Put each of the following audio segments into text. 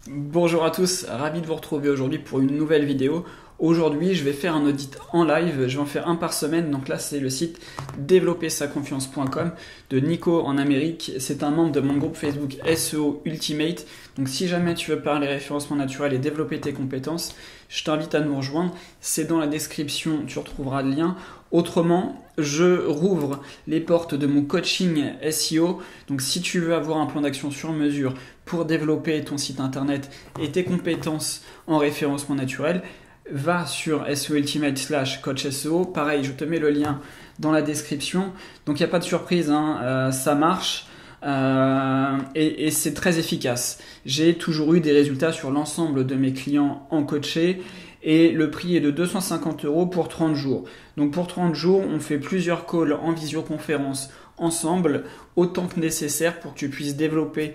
Bonjour à tous, ravi de vous retrouver aujourd'hui pour une nouvelle vidéo. Aujourd'hui, je vais faire un audit en live, je vais en faire un par semaine. Donc là, c'est le site développersaconfiance.com de Nico en Amérique. C'est un membre de mon groupe Facebook SEO Ultimate. Donc si jamais tu veux parler référencement naturel et développer tes compétences, je t'invite à nous rejoindre. C'est dans la description, tu retrouveras le lien. Autrement, je rouvre les portes de mon coaching SEO. Donc si tu veux avoir un plan d'action sur mesure pour développer ton site internet et tes compétences en référencement naturel, va sur SEO Ultimate / coach SEO. Pareil, je te mets le lien dans la description. Donc il n'y a pas de surprise, ça marche. Et c'est très efficace. J'ai toujours eu des résultats sur l'ensemble de mes clients en coaché et le prix est de 250 € pour 30 jours. Donc pour 30 jours, on fait plusieurs calls en visioconférence ensemble, autant que nécessaire pour que tu puisses développer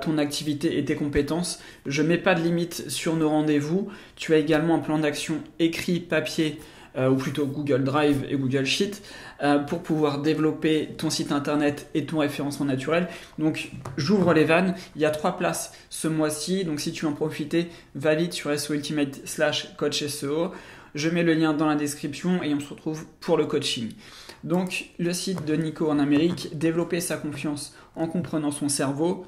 ton activité et tes compétences. Je ne mets pas de limite sur nos rendez-vous. Tu as également un plan d'action écrit, papier, ou plutôt Google Drive et Google Sheet, pour pouvoir développer ton site internet et ton référencement naturel. Donc j'ouvre les vannes, il y a 3 places ce mois-ci, donc si tu veux en profiter, va vite sur SEO Ultimate / coach SEO. Je mets le lien dans la description et on se retrouve pour le coaching. Donc le site de Nico en Amérique, développer sa confiance en comprenant son cerveau.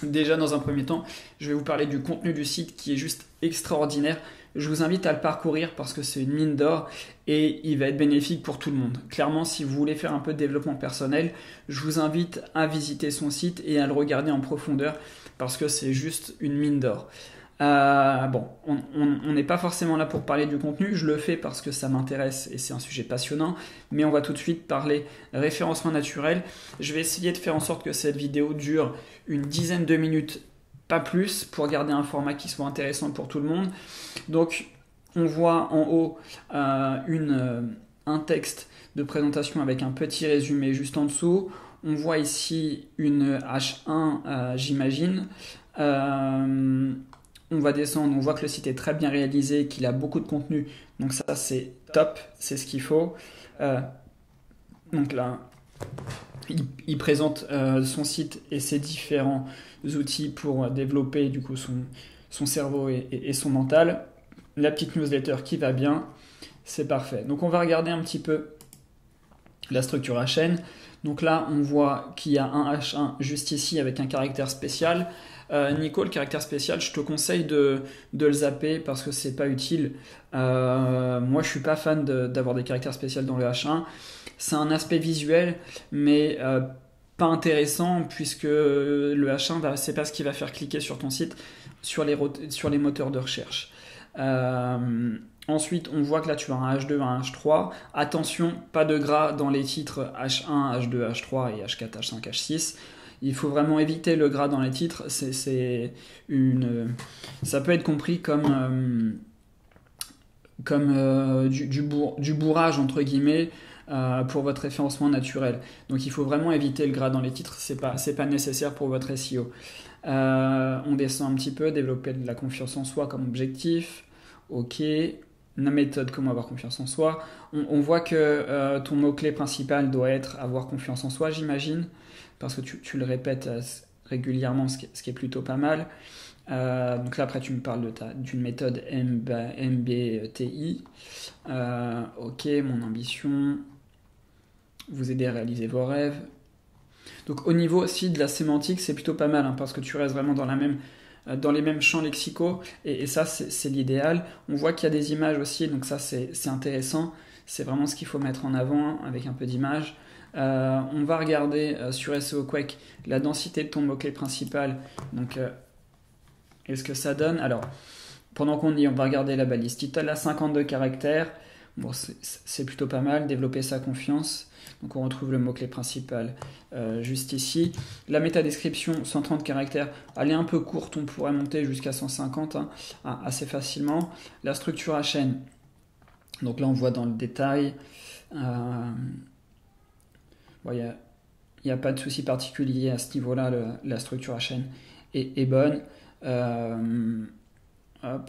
Déjà dans un premier temps, je vais vous parler du contenu du site qui est juste extraordinaire. Je vous invite à le parcourir parce que c'est une mine d'or et il va être bénéfique pour tout le monde. Clairement, si vous voulez faire un peu de développement personnel, je vous invite à visiter son site et à le regarder en profondeur parce que c'est juste une mine d'or. On n'est pas forcément là pour parler du contenu, je le fais parce que ça m'intéresse et c'est un sujet passionnant, mais on va tout de suite parler référencement naturel. Je vais essayer de faire en sorte que cette vidéo dure une dizaine de minutes, pas plus, pour garder un format qui soit intéressant pour tout le monde. Donc on voit en haut un texte de présentation avec un petit résumé juste en dessous. On voit ici une H1, j'imagine. On va descendre, on voit que le site est très bien réalisé, qu'il a beaucoup de contenu. Donc ça, c'est top, c'est ce qu'il faut. Donc là, il présente son site et ses différents outils pour développer du coup son cerveau et son mental. La petite newsletter qui va bien, c'est parfait. Donc on va regarder un petit peu la structure HN. Donc là, on voit qu'il y a un H1 juste ici avec un caractère spécial. Nico, le caractère spécial, je te conseille de le zapper parce que c'est pas utile. Moi, je suis pas fan d'avoir des caractères spéciaux dans le H1. C'est un aspect visuel, mais pas intéressant puisque le H1, c'est pas ce qui va faire cliquer sur ton site sur les moteurs de recherche. Ensuite, on voit que là, tu as un H2, un H3. Attention, pas de gras dans les titres H1, H2, H3 et H4, H5, H6. Il faut vraiment éviter le gras dans les titres. Ça peut être compris comme du bourrage, entre guillemets, pour votre référencement naturel. Donc il faut vraiment éviter le gras dans les titres. C'est pas nécessaire pour votre SEO. On descend un petit peu, développer de la confiance en soi comme objectif. Ok. La méthode, comment avoir confiance en soi. On voit que ton mot-clé principal doit être avoir confiance en soi, j'imagine, parce que tu le répètes régulièrement, ce qui est plutôt pas mal. Donc là, après, tu me parles d'une méthode MBTI. Ok, mon ambition, vous aider à réaliser vos rêves. Donc au niveau aussi de la sémantique, c'est plutôt pas mal, parce que tu restes vraiment dans les mêmes champs lexicaux, et ça c'est l'idéal. On voit qu'il y a des images aussi, donc ça c'est intéressant, c'est vraiment ce qu'il faut mettre en avant avec un peu d'images. On va regarder sur SEO Quake la densité de ton mot-clé principal, donc est-ce que ça donne. Alors pendant qu'on y est, on va regarder la balise title à 52 caractères. Bon, c'est plutôt pas mal, développer sa confiance. Donc on retrouve le mot-clé principal juste ici. La métadescription, 130 caractères, elle est un peu courte, on pourrait monter jusqu'à 150 assez facilement. La structure HN, donc là on voit dans le détail, il n'y a pas de souci particulier à ce niveau-là, la structure HN est bonne.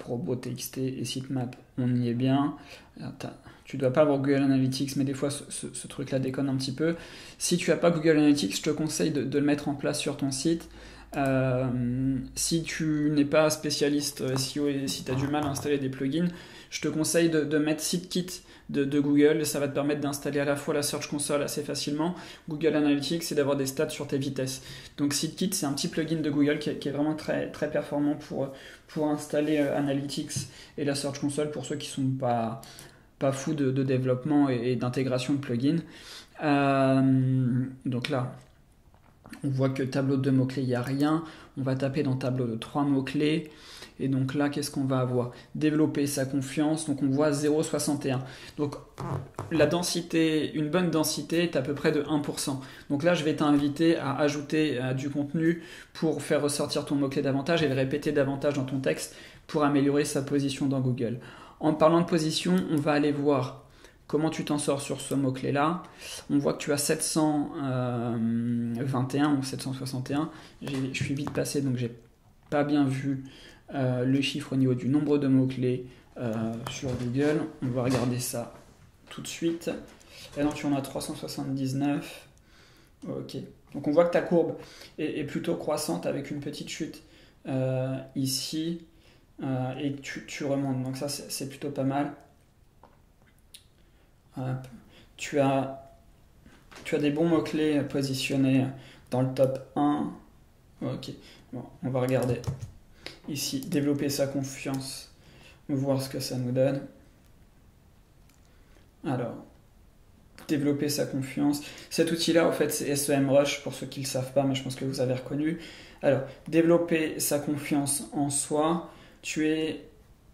Robo.txt et sitemap, on y est bien. Tu dois pas avoir Google Analytics, mais des fois ce truc là déconne un petit peu. Si tu n'as pas Google Analytics, je te conseille de le mettre en place sur ton site. Si tu n'es pas spécialiste SEO et si tu as du mal à installer des plugins, je te conseille de mettre SiteKit de Google. Ça va te permettre d'installer à la fois la Search Console assez facilement, Google Analytics, et d'avoir des stats sur tes vitesses. Donc SiteKit, c'est un petit plugin de Google qui est vraiment très, très performant pour installer Analytics et la Search Console pour ceux qui ne sont pas fous de développement et d'intégration de plugins. Donc là, on voit que tableau de mots-clés, il n'y a rien. On va taper dans tableau de 3 mots-clés. Et donc là, qu'est-ce qu'on va avoir? Développer sa confiance. Donc on voit 0,61. Donc la densité, une bonne densité est à peu près de 1%. Donc là, je vais t'inviter à ajouter du contenu pour faire ressortir ton mot-clé davantage et le répéter davantage dans ton texte pour améliorer sa position dans Google. En parlant de position, on va aller voir comment tu t'en sors sur ce mot-clé-là. On voit que tu as 721 ou 761. Je suis vite passé, donc j'ai pas bien vu le chiffre au niveau du nombre de mots-clés sur Google. On va regarder ça tout de suite. Et donc tu en as 379. Ok. Donc on voit que ta courbe est plutôt croissante avec une petite chute ici. Et tu remontes. Donc ça, c'est plutôt pas mal. Tu as des bons mots-clés positionnés dans le top 1. Ok, bon, on va regarder ici, développer sa confiance, voir ce que ça nous donne. Alors, développer sa confiance. Cet outil-là, en fait, c'est SEMrush, pour ceux qui ne le savent pas, mais je pense que vous avez reconnu. Alors, développer sa confiance en soi, tu es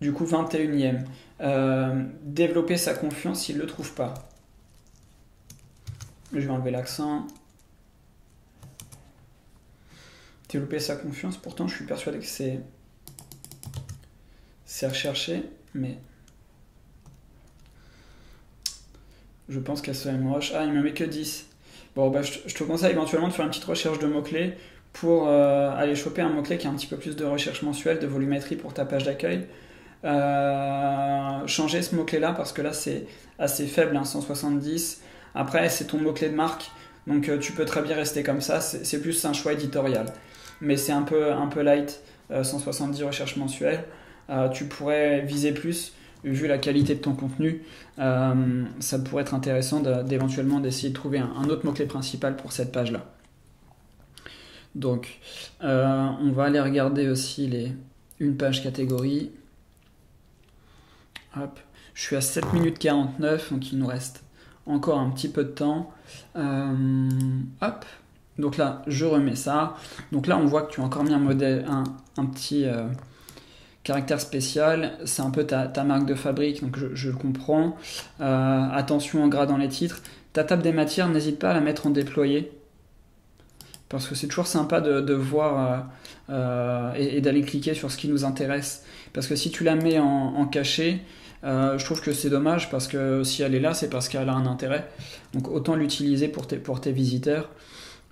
du coup 21e. Développer sa confiance, il ne le trouve pas. Je vais enlever l'accent. Développer sa confiance, pourtant je suis persuadé que c'est recherché, mais je pense qu'à SEMrush, il me met que 10. Bon, bah, je te conseille éventuellement de faire une petite recherche de mots-clés pour aller choper un mot-clé qui a un petit peu plus de recherche mensuelle, de volumétrie pour ta page d'accueil. Changer ce mot-clé là parce que là c'est assez faible, 170. Après, c'est ton mot-clé de marque, donc tu peux très bien rester comme ça. C'est plus un choix éditorial, mais c'est un peu light. 170 recherches mensuelles. Tu pourrais viser plus, vu la qualité de ton contenu. Ça pourrait être intéressant d'éventuellement d'essayer de trouver un autre mot-clé principal pour cette page-là. Donc, on va aller regarder aussi une page catégorie. Hop. Je suis à 7 minutes 49, donc il nous reste encore un petit peu de temps. Hop. Donc là, je remets ça. Donc là, on voit que tu as encore mis un modèle, un petit caractère spécial. C'est un peu ta marque de fabrique, donc je le comprends. Attention en gras dans les titres. Ta table des matières, n'hésite pas à la mettre en déployé. Parce que c'est toujours sympa de voir et d'aller cliquer sur ce qui nous intéresse. Parce que si tu la mets en cachet, je trouve que c'est dommage parce que si elle est là, c'est parce qu'elle a un intérêt. Donc autant l'utiliser pour tes visiteurs.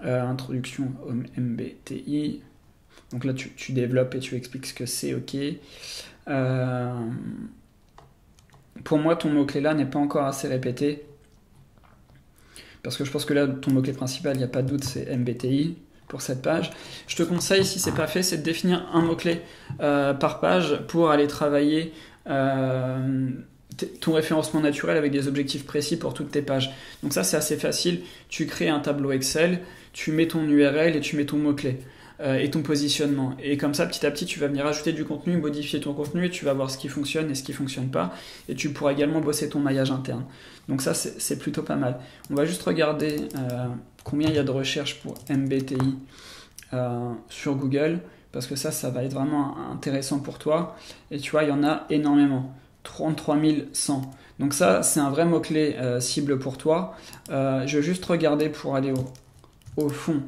Introduction au MBTI. Donc là, tu développes et tu expliques ce que c'est, ok. Pour moi, ton mot-clé là n'est pas encore assez répété. Parce que je pense que là, ton mot-clé principal, il n'y a pas de doute, c'est MBTI pour cette page. Je te conseille, si c'est pas fait, c'est de définir un mot-clé par page pour aller travailler ton référencement naturel avec des objectifs précis pour toutes tes pages. Donc ça, c'est assez facile. Tu crées un tableau Excel, tu mets ton URL et tu mets ton mot-clé et ton positionnement. Et comme ça, petit à petit, tu vas venir ajouter du contenu, modifier ton contenu et tu vas voir ce qui fonctionne et ce qui ne fonctionne pas. Et tu pourras également bosser ton maillage interne. Donc ça, c'est plutôt pas mal. On va juste regarder combien il y a de recherches pour MBTI sur Google. Parce que ça va être vraiment intéressant pour toi. Et tu vois, il y en a énormément. 33 100. Donc ça, c'est un vrai mot-clé cible pour toi. Je vais juste regarder pour aller au fond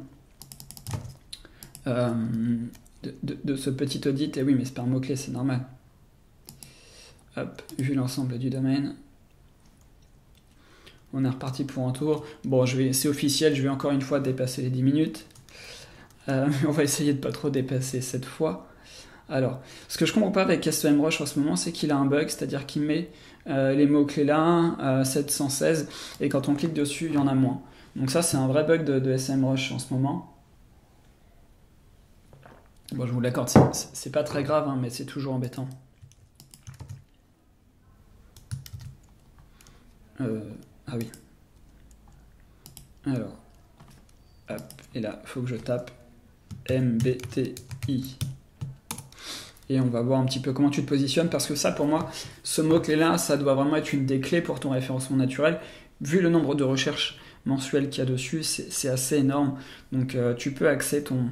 de ce petit audit. Et oui, mais c'est pas un mot-clé, c'est normal. Hop, vu l'ensemble du domaine. On est reparti pour un tour. Bon, c'est officiel, je vais encore une fois dépasser les 10 minutes. On va essayer de pas trop dépasser cette fois. Alors, ce que je comprends pas avec SEMrush en ce moment, c'est qu'il a un bug, c'est-à-dire qu'il met les mots-clés là, 716, et quand on clique dessus, il y en a moins. Donc ça, c'est un vrai bug de SEMrush en ce moment. Bon, je vous l'accorde, c'est pas très grave, hein, mais c'est toujours embêtant. Ah oui. Alors, hop, et là, il faut que je tape MBTI. Et on va voir un petit peu comment tu te positionnes, parce que ça, pour moi, ce mot-clé-là, ça doit vraiment être une des clés pour ton référencement naturel. Vu le nombre de recherches mensuelles qu'il y a dessus, c'est assez énorme. Donc, tu peux axer ton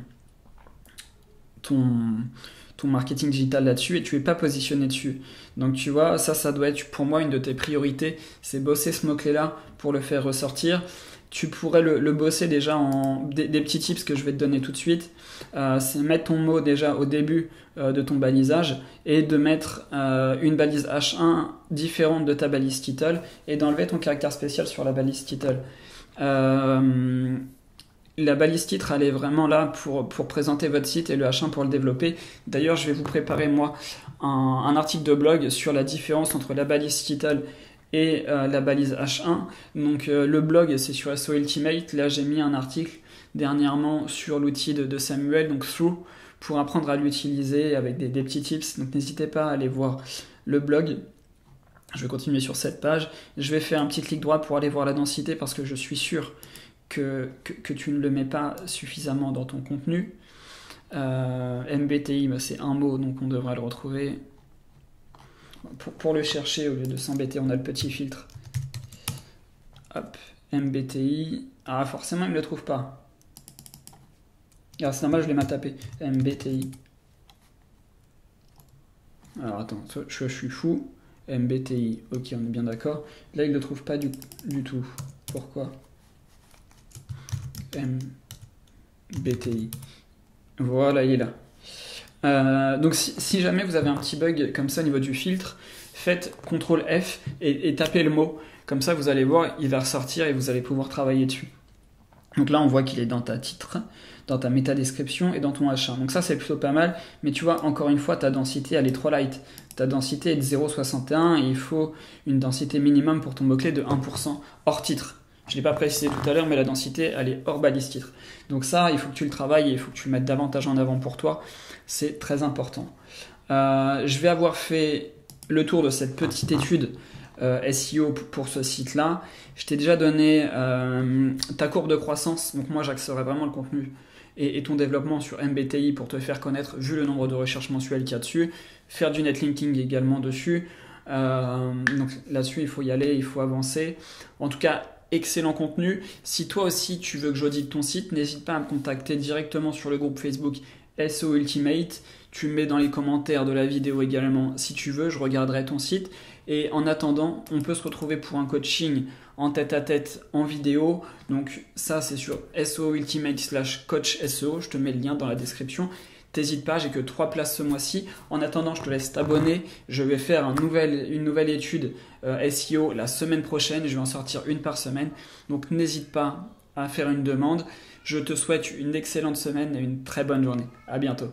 marketing digital là-dessus et tu n'es pas positionné dessus. Donc, tu vois, ça doit être pour moi une de tes priorités, c'est bosser ce mot-clé-là pour le faire ressortir. Tu pourrais le bosser déjà en des petits tips que je vais te donner tout de suite. C'est mettre ton mot déjà au début de ton balisage et de mettre une balise H1 différente de ta balise title et d'enlever ton caractère spécial sur la balise title. La balise titre, elle est vraiment là pour présenter votre site et le H1 pour le développer. D'ailleurs, je vais vous préparer, moi, un article de blog sur la différence entre la balise title et la balise H1. Donc le blog, c'est sur SEO Ultimate. Là, j'ai mis un article dernièrement sur l'outil de Samuel, donc Through, pour apprendre à l'utiliser avec des petits tips. Donc n'hésitez pas à aller voir le blog. Je vais continuer sur cette page. Je vais faire un petit clic droit pour aller voir la densité parce que je suis sûr que tu ne le mets pas suffisamment dans ton contenu. MBTI, c'est un mot, donc on devrait le retrouver. Pour le chercher, au lieu de s'embêter, on a le petit filtre. Hop, MBTI. Ah, forcément, il ne le trouve pas. Ah, c'est normal, je l'ai mal tapé. MBTI. Alors, attends, je suis fou. MBTI. Ok, on est bien d'accord. Là, il ne le trouve pas du tout. Pourquoi ? MBTI. Voilà, il est là. Donc si jamais vous avez un petit bug comme ça au niveau du filtre, faites CTRL F et tapez le mot. Comme ça, vous allez voir, il va ressortir et vous allez pouvoir travailler dessus. Donc là, on voit qu'il est dans ta titre, dans ta métadescription et dans ton H1. Donc ça, c'est plutôt pas mal. Mais tu vois, encore une fois, ta densité, elle est trop light. Ta densité est de 0,61 et il faut une densité minimum pour ton mot-clé de 1% hors titre. Je ne l'ai pas précisé tout à l'heure, mais la densité, elle est hors balise titre. Donc ça, il faut que tu le travailles et il faut que tu le mettes davantage en avant pour toi. C'est très important. Je vais avoir fait le tour de cette petite étude SEO pour ce site-là. Je t'ai déjà donné ta courbe de croissance. Donc moi, j'axerai vraiment le contenu et ton développement sur MBTI pour te faire connaître, vu le nombre de recherches mensuelles qu'il y a dessus. Faire du netlinking également dessus. Donc là-dessus, il faut y aller, il faut avancer. En tout cas, excellent contenu. Si toi aussi tu veux que j'audite ton site, n'hésite pas à me contacter directement sur le groupe Facebook SEO Ultimate. Tu me mets dans les commentaires de la vidéo également si tu veux, je regarderai ton site. Et en attendant, on peut se retrouver pour un coaching en tête-à-tête en vidéo. Donc ça, c'est sur SEO Ultimate/coach SEO. Je te mets le lien dans la description. T'hésites pas, j'ai que 3 places ce mois-ci. En attendant, je te laisse t'abonner. Je vais faire une nouvelle étude SEO la semaine prochaine. Je vais en sortir une par semaine. Donc n'hésite pas à faire une demande. Je te souhaite une excellente semaine et une très bonne journée. À bientôt.